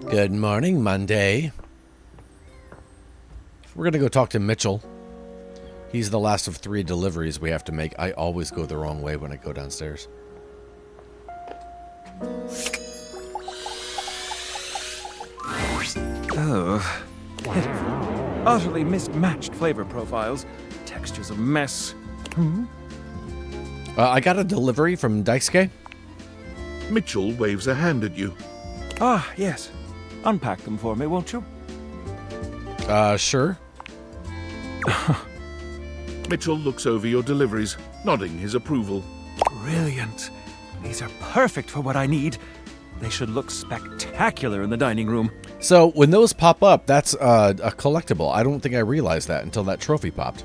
Good morning, Monday. We're going to go talk to Mitchell. He's the last of 3 deliveries we have to make. I always go the wrong way when I go downstairs. Oh, pitiful. Utterly mismatched flavor profiles. Texture's a mess. I got a delivery from Daisuke. Mitchell waves a hand at you. Ah, yes. Unpack them for me, won't you? Sure. Mitchell looks over your deliveries, nodding his approval. Brilliant. These are perfect for what I need. They should look spectacular in the dining room. So, when those pop up, that's a collectible. I don't think I realized that until that trophy popped.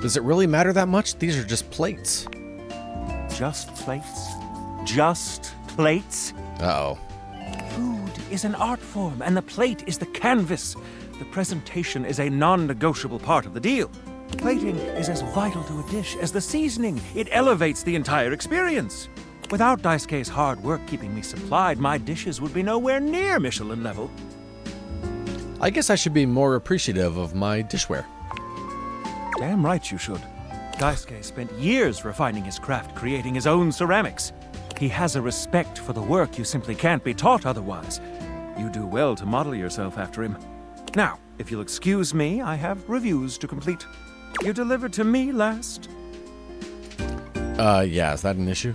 Does it really matter that much? These are just plates. Just plates? Just plates? Uh-oh. Food is an art form, and the plate is the canvas. The presentation is a non-negotiable part of the deal. Plating is as vital to a dish as the seasoning. It elevates the entire experience. Without Daisuke's hard work keeping me supplied, my dishes would be nowhere near Michelin level. I guess I should be more appreciative of my dishware. Damn right you should. Daisuke spent years refining his craft, creating his own ceramics. He has a respect for the work you simply can't be taught otherwise. You do well to model yourself after him. Now, if you'll excuse me, I have reviews to complete. You delivered to me last? Yeah, is that an issue?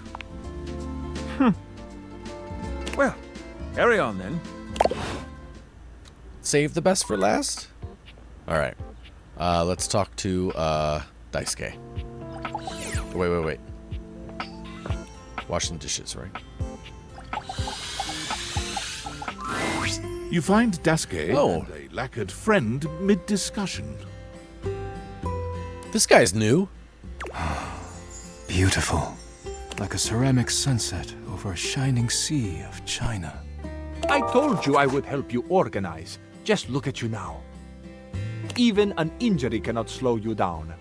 Well, carry on then. Save the best for last? Alright. Let's talk to, Daisuke. Wait. Washing dishes, right? You find Daisuke Oh. and a lacquered friend mid-discussion. This guy's new. Beautiful. Like a ceramic sunset over a shining sea of China. I told you I would help you organize. Just look at you now. Even an injury cannot slow you down.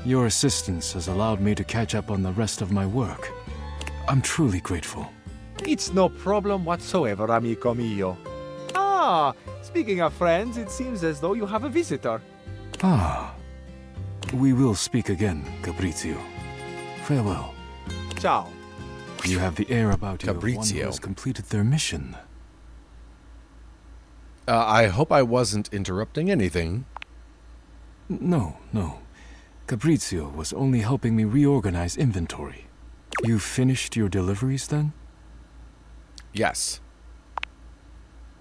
Your assistance has allowed me to catch up on the rest of my work. I'm truly grateful. It's no problem whatsoever, amico mio. Ah, speaking of friends, it seems as though you have a visitor. Ah. We will speak again, Fabrizio. Farewell. Ciao. You have the air about you of one who Fabrizio. has completed their mission. I hope I wasn't interrupting anything. No. Fabrizio was only helping me reorganize inventory. You finished your deliveries then? Yes.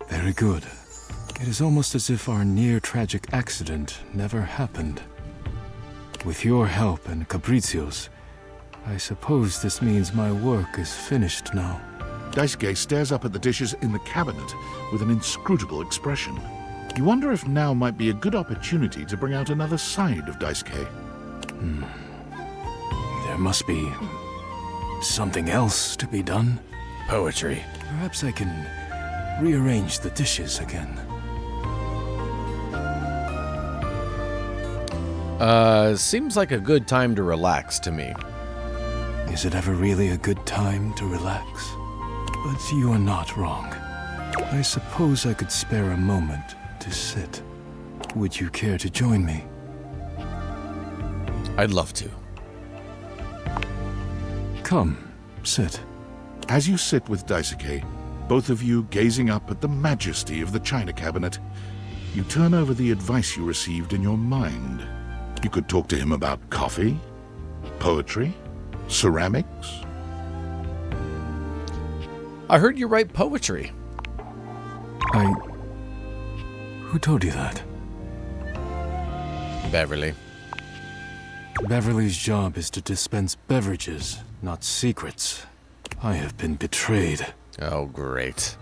Very good. It is almost as if our near-tragic accident never happened. With your help and Fabrizio's, I suppose this means my work is finished now. Daisuke stares up at the dishes in the cabinet with an inscrutable expression. You wonder if now might be a good opportunity to bring out another side of Daisuke. There must be something else to be done. Poetry. Perhaps I can rearrange the dishes again. Seems like a good time to relax to me. Is it ever really a good time to relax? But you are not wrong. I suppose I could spare a moment to sit. Would you care to join me? I'd love to. Come, sit. As you sit with Daisuke, both of you gazing up at the majesty of the china cabinet, you turn over the advice you received in your mind. You could talk to him about coffee, poetry, ceramics. I heard you write poetry. Who told you that? Beverly. Beverly's job is to dispense beverages, not secrets. I have been betrayed. Oh, great.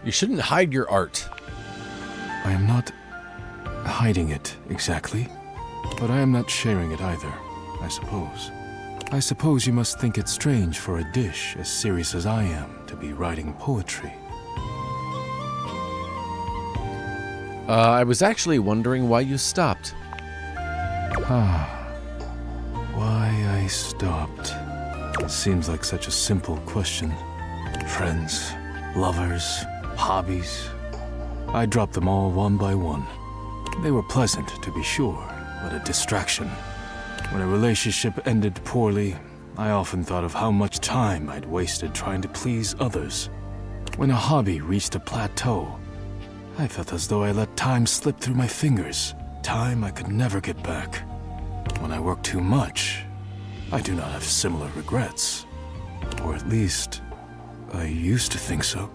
You shouldn't hide your art. I am not hiding it exactly, but I am not sharing it either, I suppose. I suppose you must think it strange for a dish as serious as I am to be writing poetry. I was actually wondering why you stopped. Ah, Why I stopped. It seems like such a simple question. Friends, lovers, hobbies. I dropped them all one by one. They were pleasant, to be sure, but a distraction. When a relationship ended poorly, I often thought of how much time I'd wasted trying to please others. When a hobby reached a plateau, I felt as though I let time slip through my fingers, time I could never get back. When I work too much, I do not have similar regrets. Or at least, I used to think so.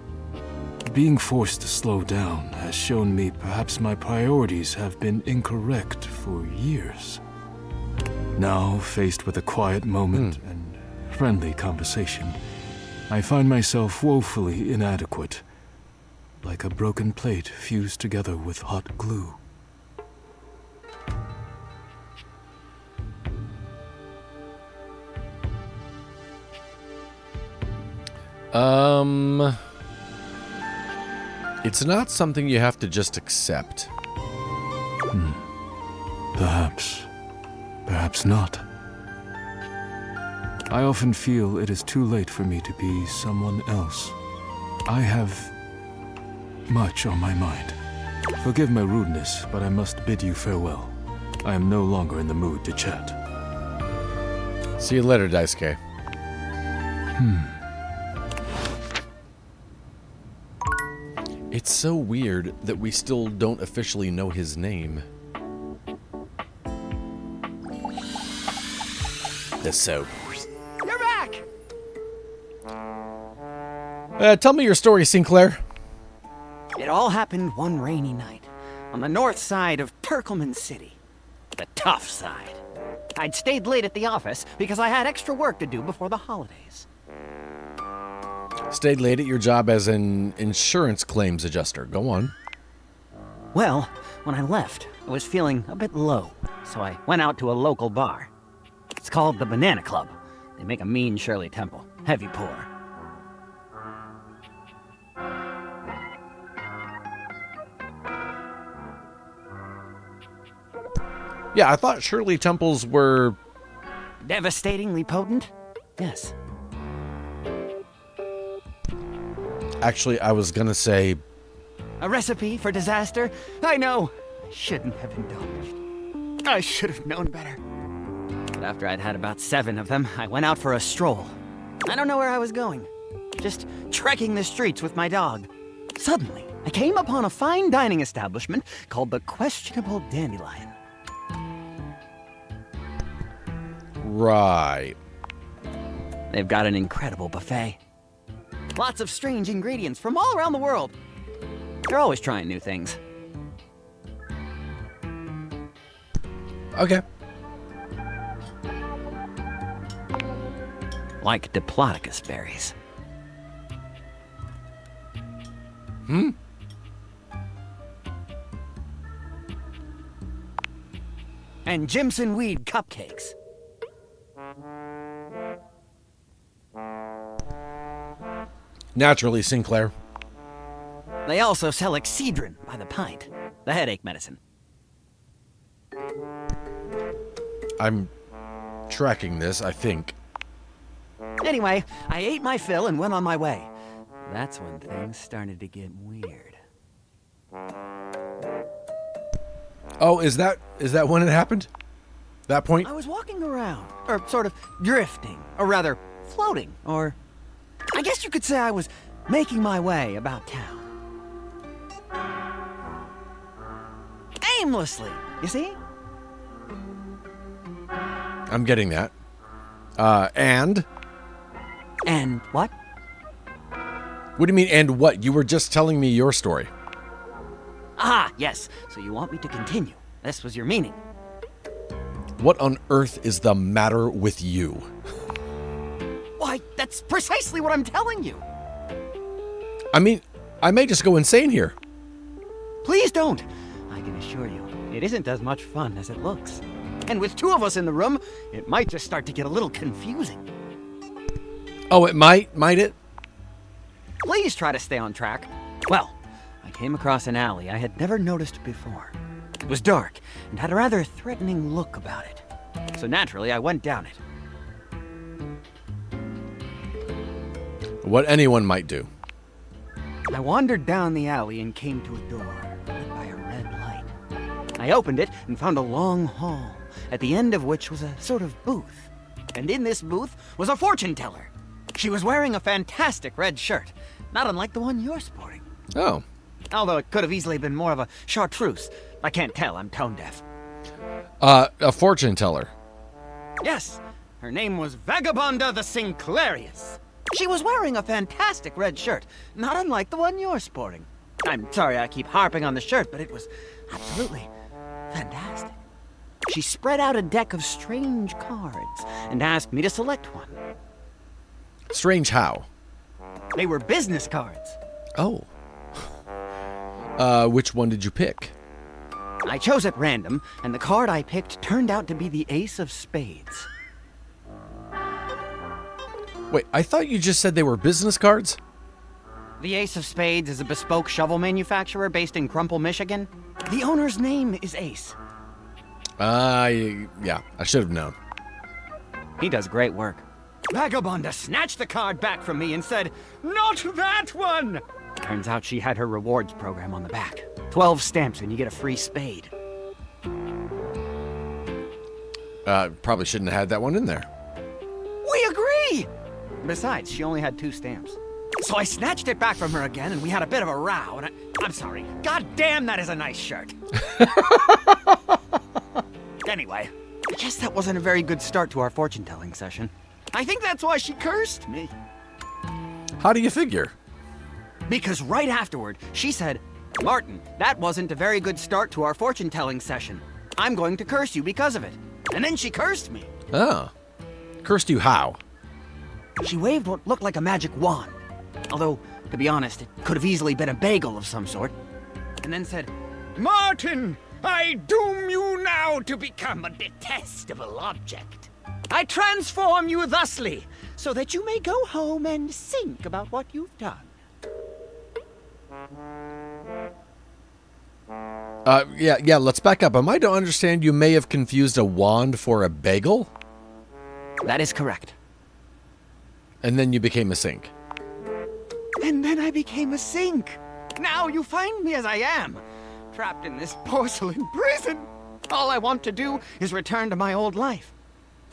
Being forced to slow down has shown me perhaps my priorities have been incorrect for years. Now, faced with a quiet moment and friendly conversation, I find myself woefully inadequate, like a broken plate fused together with hot glue. It's not something you have to just accept. Perhaps. Perhaps not. I often feel it is too late for me to be someone else. I have much on my mind. Forgive my rudeness, but I must bid you farewell. I am no longer in the mood to chat. See you later, Daisuke. It's so weird that we still don't officially know his name. The soap. You're back! Tell me your story, Sinclair. It all happened one rainy night on the north side of Turkleman City. The tough side. I'd stayed late at the office because I had extra work to do before the holidays. Stayed late at your job as an insurance claims adjuster. Go on. Well, when I left, I was feeling a bit low, so I went out to a local bar. It's called the Banana Club. They make a mean Shirley Temple. Heavy pour. Yeah, I thought Shirley Temples were... Devastatingly potent? Yes. Actually, I was gonna say... A recipe for disaster? I know. I shouldn't have indulged. I should have known better. But after I'd had about 7 of them, I went out for a stroll. I don't know where I was going. Just trekking the streets with my dog. Suddenly, I came upon a fine dining establishment called the Questionable Dandelion. Right. They've got an incredible buffet. Lots of strange ingredients from all around the world. They're always trying new things. Okay. Like Diplodocus berries. And Jimson weed cupcakes. Naturally, Sinclair. They also sell Excedrin by the pint, the headache medicine. I'm tracking this, I think. Anyway, I ate my fill and went on my way. That's when things started to get weird. Oh, is that when it happened? That point? I was walking around, or sort of drifting, or rather, floating, or I guess you could say I was making my way about town. Aimlessly, you see? I'm getting that. And? And what? What do you mean, and what? You were just telling me your story. Ah, yes. So you want me to continue. This was your meaning. What on earth is the matter with you? Why, that's precisely what I'm telling you. I mean, I may just go insane here. Please don't. I can assure you, it isn't as much fun as it looks. And with 2 of us in the room, it might just start to get a little confusing. Oh, it might it? Please try to stay on track. Well, I came across an alley I had never noticed before. It was dark and had a rather threatening look about it. So naturally, I went down it. What anyone might do. I wandered down the alley and came to a door lit by a red light. I opened it and found a long hall, at the end of which was a sort of booth. And in this booth was a fortune teller. She was wearing a fantastic red shirt, not unlike the one you're sporting. Oh. Although it could have easily been more of a chartreuse. I can't tell, I'm tone deaf. A fortune teller. Yes, her name was Vagabonda the Sinclairius. She was wearing a fantastic red shirt, not unlike the one you're sporting. I'm sorry I keep harping on the shirt, but it was absolutely fantastic. She spread out a deck of strange cards and asked me to select one. Strange how? They were business cards. Oh. Which one did you pick? I chose at random, and the card I picked turned out to be the Ace of Spades. Wait, I thought you just said they were business cards? The Ace of Spades is a bespoke shovel manufacturer based in Crumple, Michigan. The owner's name is Ace. Yeah, I should have known. He does great work. Vagabonda snatched the card back from me and said, "Not that one!" Turns out she had her rewards program on the back. 12 stamps and you get a free spade. Probably shouldn't have had that one in there. We agree! Besides, she only had 2 stamps. So I snatched it back from her again and we had a bit of a row and I'm sorry. God damn, that is a nice shirt. Anyway, I guess that wasn't a very good start to our fortune-telling session. I think that's why she cursed me. How do you figure? Because right afterward, she said, "Martin, that wasn't a very good start to our fortune-telling session. I'm going to curse you because of it." And then she cursed me. Oh. Cursed you how? She waved what looked like a magic wand. Although, to be honest, it could have easily been a bagel of some sort. And then said, "Martin, I doom you now to become a detestable object. I transform you thusly, so that you may go home and think about what you've done." Yeah, let's back up. Am I to understand you may have confused a wand for a bagel? That is correct. And then you became a sink. And then I became a sink. Now you find me as I am, trapped in this porcelain prison. All I want to do is return to my old life.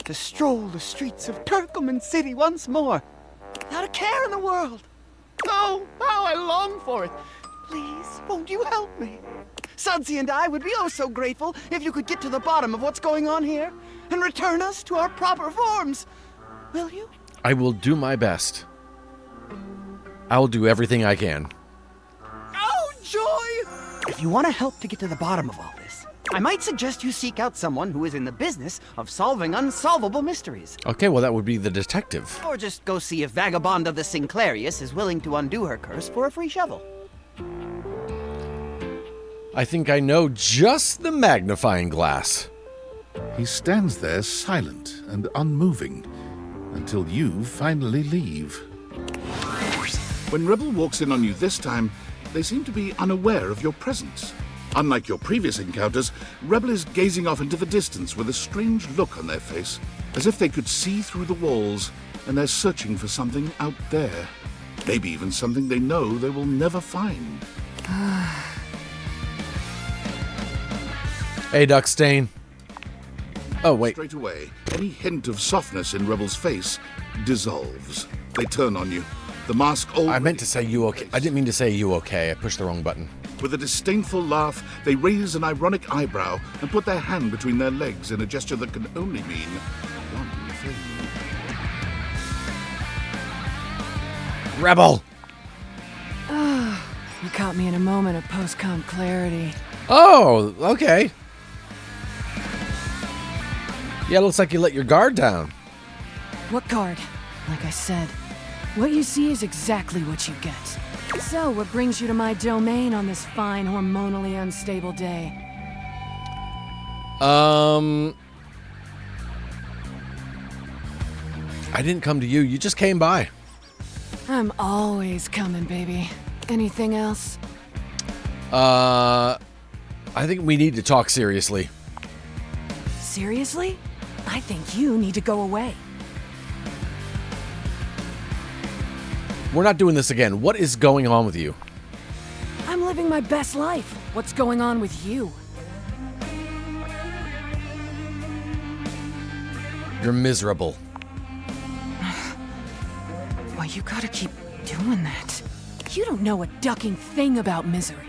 To stroll the streets of Turkleman City once more, without a care in the world. Oh, how I long for it. Please, won't you help me? Sudsy and I would be oh so grateful if you could get to the bottom of what's going on here and return us to our proper forms. Will you? I will do my best. I will do everything I can. Oh, joy! If you want to help to get to the bottom of all this, I might suggest you seek out someone who is in the business of solving unsolvable mysteries. Okay, well, that would be the detective. Or just go see if Vagabonda the Sinclairius is willing to undo her curse for a free shovel. I think I know just the magnifying glass. He stands there silent and unmoving until you finally leave. When Rebel walks in on you this time, they seem to be unaware of your presence. Unlike your previous encounters, Rebel is gazing off into the distance with a strange look on their face, as if they could see through the walls and they're searching for something out there. Maybe even something they know they will never find. Hey, Duckstain. Oh, wait. Straight away, any hint of softness in Rebel's face dissolves. They turn on you. The mask already... I meant to say you okay. I didn't mean to say you okay. I pushed the wrong button. With a disdainful laugh, they raise an ironic eyebrow and put their hand between their legs in a gesture that can only mean one thing. Rebel! You caught me in a moment of post-com clarity. Oh, okay. Yeah, looks like you let your guard down. What card? Like I said, what you see is exactly what you get. So, what brings you to my domain on this fine, hormonally unstable day? I didn't come to you. You just came by. I'm always coming, baby. Anything else? I think we need to talk seriously. Seriously? I think you need to go away. We're not doing this again. What is going on with you? I'm living my best life. What's going on with you? You're miserable. Why, you gotta keep doing that. You don't know a ducking thing about misery.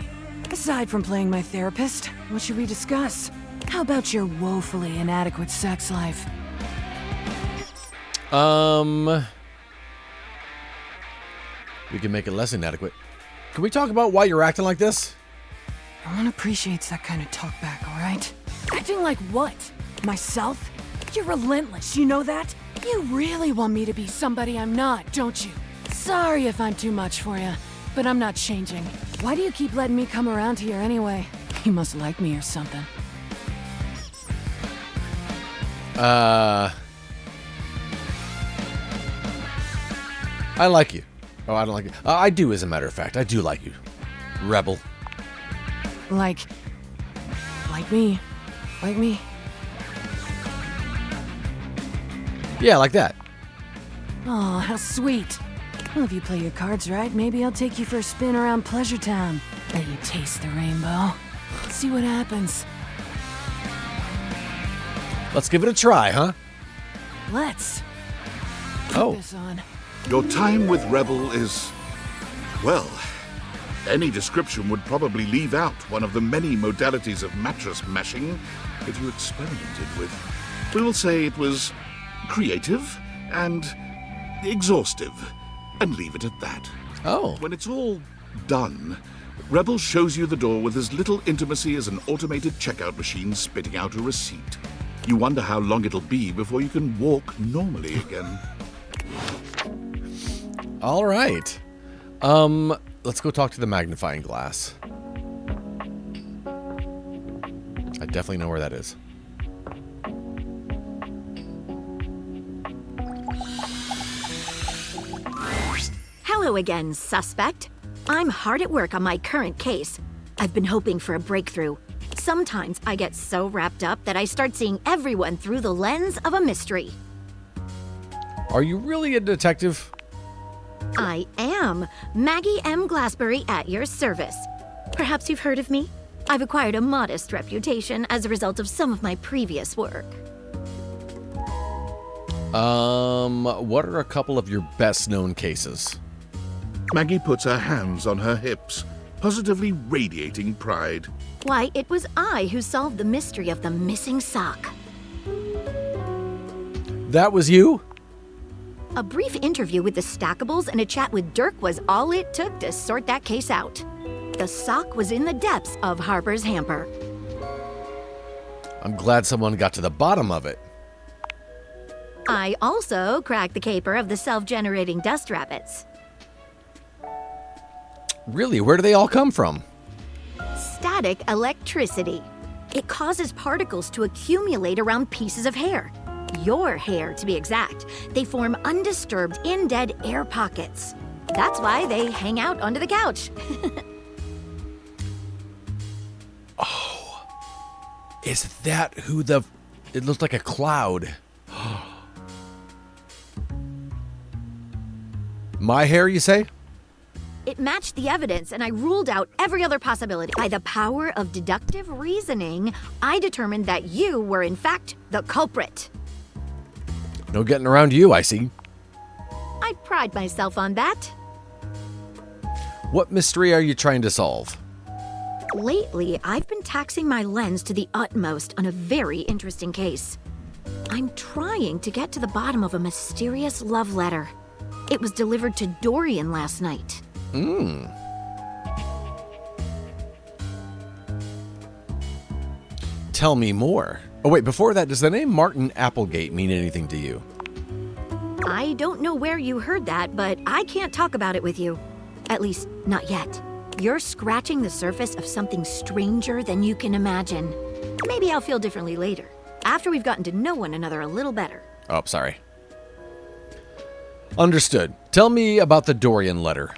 Aside from playing my therapist, what should we discuss? How about your woefully inadequate sex life? We can make it less inadequate. Can we talk about why you're acting like this? No one appreciates that kind of talk back, alright? Acting like what? Myself? You're relentless, you know that? You really want me to be somebody I'm not, don't you? Sorry if I'm too much for you, but I'm not changing. Why do you keep letting me come around here anyway? You must like me or something. I like you. Oh, I don't like you. I do, as a matter of fact. I do like you. Rebel. Like me. Like me. Yeah, like that. Oh, how sweet. Well, if you play your cards right, maybe I'll take you for a spin around Pleasure Town. Let you taste the rainbow. See what happens. Let's give it a try, huh? Let's. Oh. Put this on. Your time with Rebel is, well, any description would probably leave out one of the many modalities of mattress mashing that you experimented with. We will say it was creative and exhaustive, and leave it at that. Oh. When it's all done, Rebel shows you the door with as little intimacy as an automated checkout machine spitting out a receipt. You wonder how long it'll be before you can walk normally again. All right. Let's go talk to the magnifying glass. I definitely know where that is. Hello again, suspect. I'm hard at work on my current case. I've been hoping for a breakthrough. Sometimes I get so wrapped up that I start seeing everyone through the lens of a mystery. Are you really a detective? I am Maggie M. Glassbury at your service. Perhaps you've heard of me? I've acquired a modest reputation as a result of some of my previous work. What are a couple of your best-known cases? Maggie puts her hands on her hips, positively radiating pride. Why, it was I who solved the mystery of the missing sock. That was you? A brief interview with the Stackables and a chat with Dirk was all it took to sort that case out. The sock was in the depths of Harper's hamper. I'm glad someone got to the bottom of it. I also cracked the caper of the self-generating dust rabbits. Really? Where do they all come from? Static electricity. It causes particles to accumulate around pieces of hair. Your hair, to be exact. They form undisturbed, in-dead air pockets. That's why they hang out under the couch. Oh. Is that who the... It looks like a cloud. My hair, you say? It matched the evidence, and I ruled out every other possibility. By the power of deductive reasoning, I determined that you were, in fact, the culprit. No getting around you, I see. I pride myself on that. What mystery are you trying to solve? Lately, I've been taxing my lens to the utmost on a very interesting case. I'm trying to get to the bottom of a mysterious love letter. It was delivered to Dorian last night. Tell me more. Oh wait, before that, does the name Martin Applegate mean anything to you? I don't know where you heard that, but I can't talk about it with you. At least, not yet. You're scratching the surface of something stranger than you can imagine. Maybe I'll feel differently later, after we've gotten to know one another a little better. Oh, sorry. Understood. Tell me about the Dorian letter.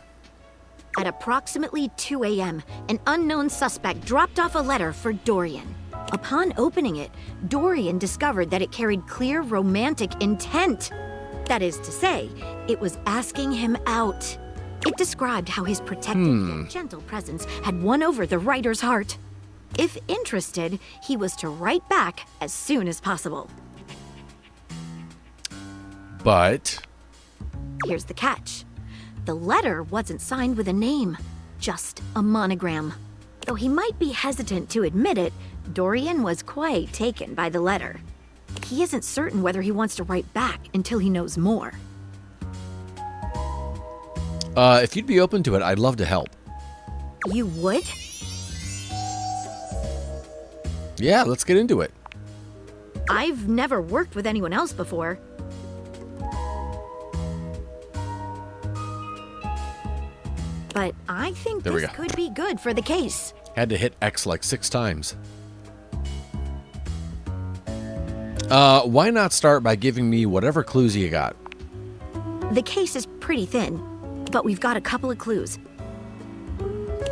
At approximately 2 a.m., an unknown suspect dropped off a letter for Dorian. Upon opening it, Dorian discovered that it carried clear romantic intent. That is to say, it was asking him out. It described how his protective yet gentle presence had won over the writer's heart. If interested, he was to write back as soon as possible. But Here's the catch. The letter wasn't signed with a name, just a monogram. Though he might be hesitant to admit it, Dorian was quite taken by the letter. He isn't certain whether he wants to write back until he knows more. if you'd be open to it, I'd love to help. You would? Yeah, let's get into it. I've never worked with anyone else before. But I think There we this go. could be good for the case. Had to hit X like 6 times. Why not start by giving me whatever clues you got? The case is pretty thin, but we've got a couple of clues.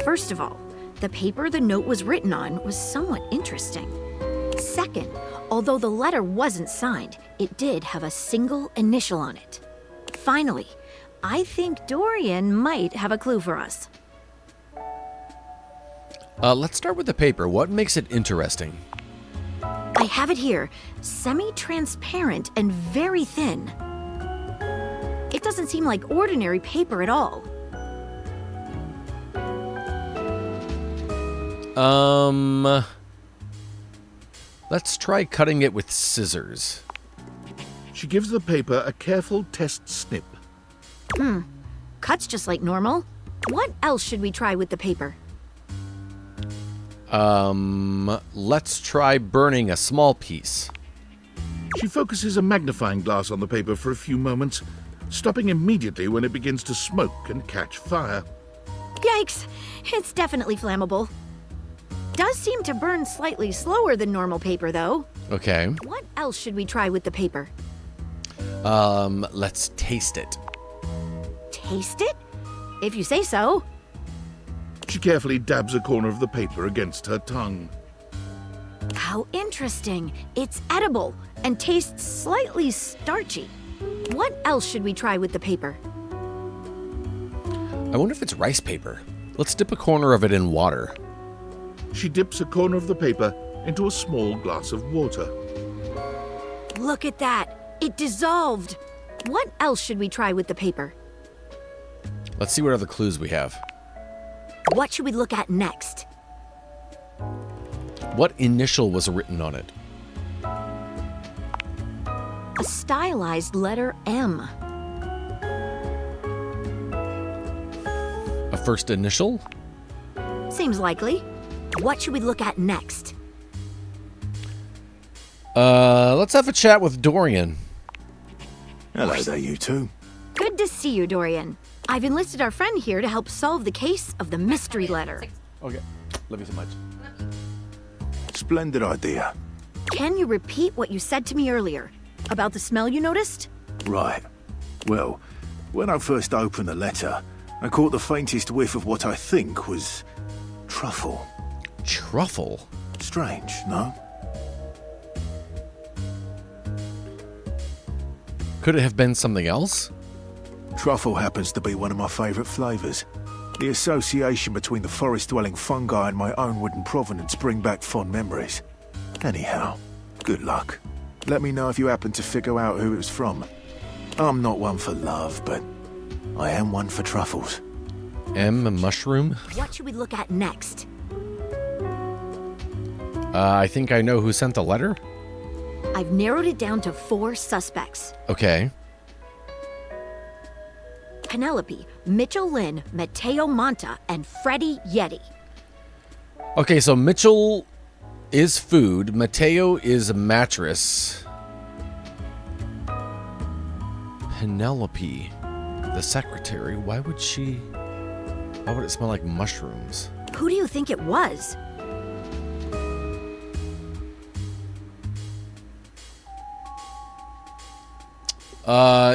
First of all, the paper the note was written on was somewhat interesting. Second, although the letter wasn't signed, it did have a single initial on it. Finally, I think Dorian might have a clue for us. Let's start with the paper. What makes it interesting? I have it here, semi-transparent and very thin. It doesn't seem like ordinary paper at all. Let's try cutting it with scissors. She gives the paper a careful test snip. Cuts just like normal. What else should we try with the paper? Let's try burning a small piece. She focuses a magnifying glass on the paper for a few moments, stopping immediately when it begins to smoke and catch fire. Yikes! It's definitely flammable. Does seem to burn slightly slower than normal paper, though. Okay. What else should we try with the paper? Let's taste it. Taste it? If you say so. She carefully dabs a corner of the paper against her tongue. How interesting. It's edible and tastes slightly starchy. What else should we try with the paper? I wonder if it's rice paper. Let's dip a corner of it in water. She dips a corner of the paper into a small glass of water. Look at that. It dissolved. What else should we try with the paper? Let's see what other clues we have. What should we look at next? What initial was written on it? A stylized letter M. A first initial? Seems likely. What should we look at next? Let's have a chat with Dorian. Hello there, you two. Good to see you, Dorian. I've enlisted our friend here to help solve the case of the mystery letter. Okay. Love you so much. Splendid idea. Can you repeat what you said to me earlier? About the smell you noticed? Right. Well, when I first opened the letter, I caught the faintest whiff of what I think was truffle. Truffle? Strange, no? Could it have been something else? Truffle happens to be one of my favourite flavours. The association between the forest-dwelling fungi and my own wooden provenance bring back fond memories. Anyhow, good luck. Let me know if you happen to figure out who it was from. I'm not one for love, but I am one for truffles. M, a mushroom? What should we look at next? I think I know who sent the letter. I've narrowed it down to 4 suspects. Okay. Penelope, Mitchell Lynn, Matteo Monta, and Freddie Yeti. Okay, so Mitchell is food. Mateo is a mattress. Penelope, the secretary. Why would it smell like mushrooms? Who do you think it was?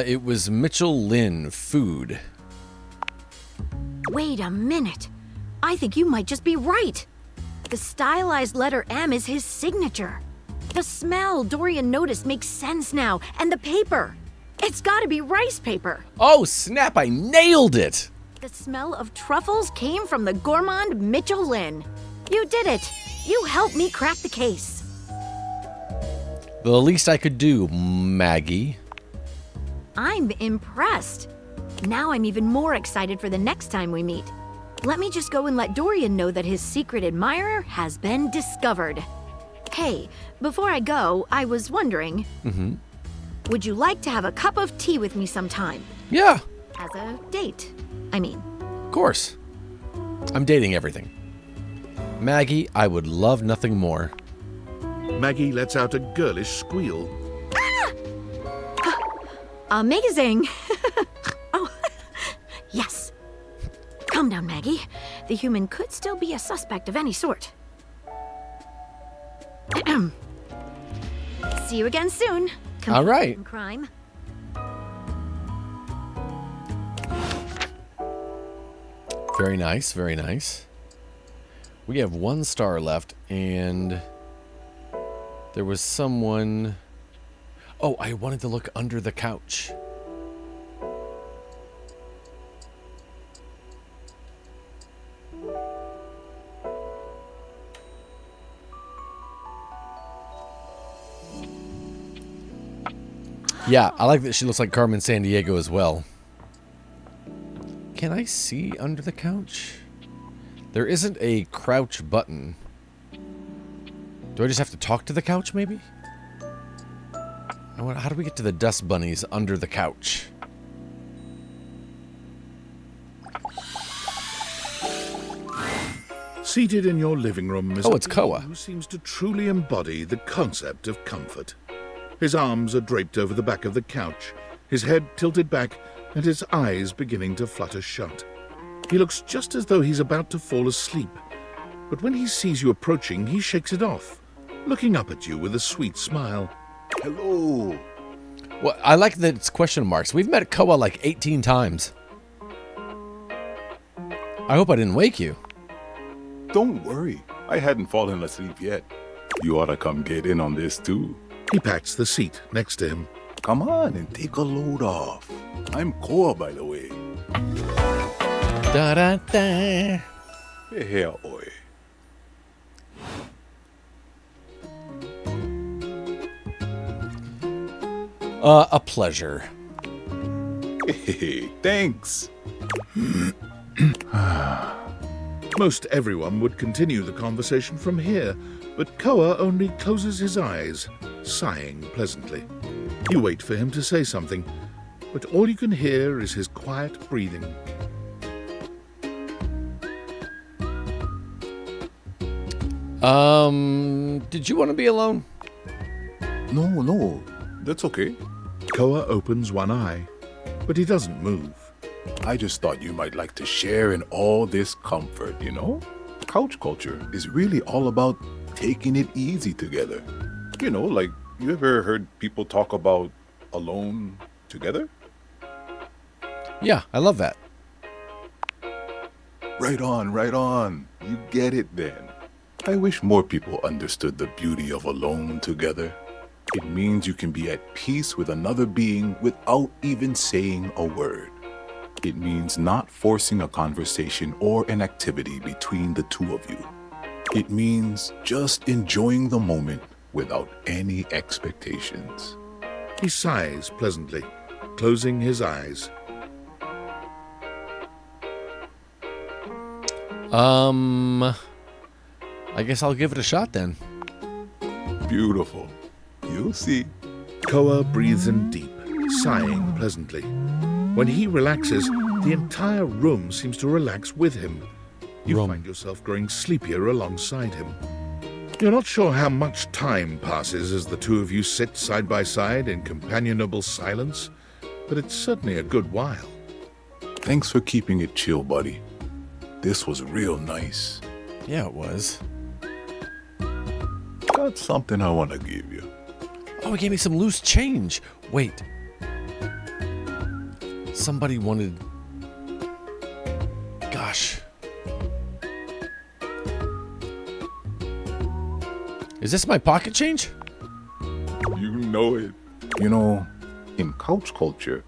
It was Mitchell Lynn, food. Wait a minute. I think you might just be right. The stylized letter M is his signature. The smell Dorian noticed makes sense now, and the paper. It's gotta be rice paper. Oh, snap, I nailed it! The smell of truffles came from the gourmand Mitchell Lynn. You did it. You helped me crack the case. The least I could do, Maggie. I'm impressed. Now I'm even more excited for the next time we meet. Let me just go and let Dorian know that his secret admirer has been discovered. Hey, before I go, I was wondering, would you like to have a cup of tea with me sometime? Yeah, As a date, I mean. of course. I'm dating everything. Maggie, I would love nothing more. Maggie lets out a girlish squeal. Amazing! Oh, yes. Calm down, Maggie. The human could still be a suspect of any sort. See you again soon. All right. Committing Crime. Very nice, very nice. We have 1 star left, and there was someone... Oh, I wanted to look under the couch. Yeah, I like that she looks like Carmen Sandiego as well. Can I see under the couch? There isn't a crouch button. Do I just have to talk to the couch, maybe? How do we get to the dust bunnies under the couch? Seated in your living room is Oh, it's Koa. who seems to truly embody the concept of comfort. His arms are draped over the back of the couch, his head tilted back, and his eyes beginning to flutter shut. He looks just as though he's about to fall asleep, but when he sees you approaching, he shakes it off, looking up at you with a sweet smile. Hello. Well, I like that it's question marks. We've met Koa like 18 times. I hope I didn't wake you. Don't worry. I hadn't fallen asleep yet. You ought to come get in on this too. He pats the seat next to him. Come on and take a load off. I'm Koa, by the way. Da da da. Here, oi. A pleasure. Hey, thanks. Most everyone would continue the conversation from here, but Koa only closes his eyes, sighing pleasantly. You wait for him to say something, but all you can hear is his quiet breathing. Did you want to be alone? No, that's okay. Koa opens one eye, but he doesn't move. I just thought you might like to share in all this comfort, you know? Couch culture is really all about taking it easy together. You know, like, you ever heard people talk about alone together? Yeah, I love that. Right on. You get it then. I wish more people understood the beauty of alone together. It means you can be at peace with another being without even saying a word. It means not forcing a conversation or an activity between the two of you. It means just enjoying the moment without any expectations. He sighs pleasantly, closing his eyes. I guess I'll give it a shot then. Beautiful. You'll see. Koa breathes in deep, sighing pleasantly. When he relaxes, the entire room seems to relax with him. You find yourself growing sleepier alongside him. You're not sure how much time passes as the two of you sit side by side in companionable silence, but it's certainly a good while. Thanks for keeping it chill, buddy. This was real nice. Yeah, it was. Got something I want to give you. Oh, he gave me some loose change. Wait. Somebody wanted... Gosh. Is this my pocket change? You know it. You know, in couch culture,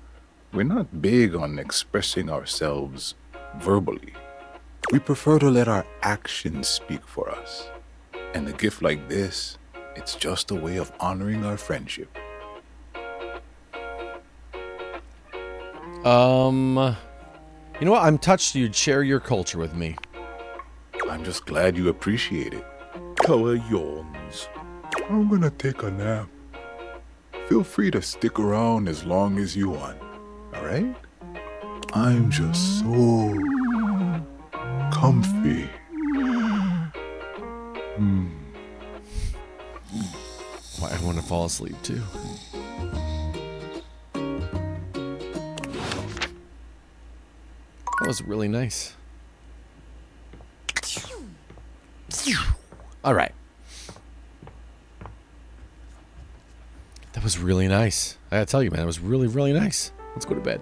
we're not big on expressing ourselves verbally. We prefer to let our actions speak for us. And a gift like this, it's just a way of honoring our friendship. You know what? I'm touched you'd share your culture with me. I'm just glad you appreciate it. Koa yawns. I'm gonna take a nap. Feel free to stick around as long as you want, alright? I'm just so comfy. Why, I want to fall asleep too. That was really nice. All right. That was really nice. I gotta tell you, man, it was really, really nice. Let's go to bed.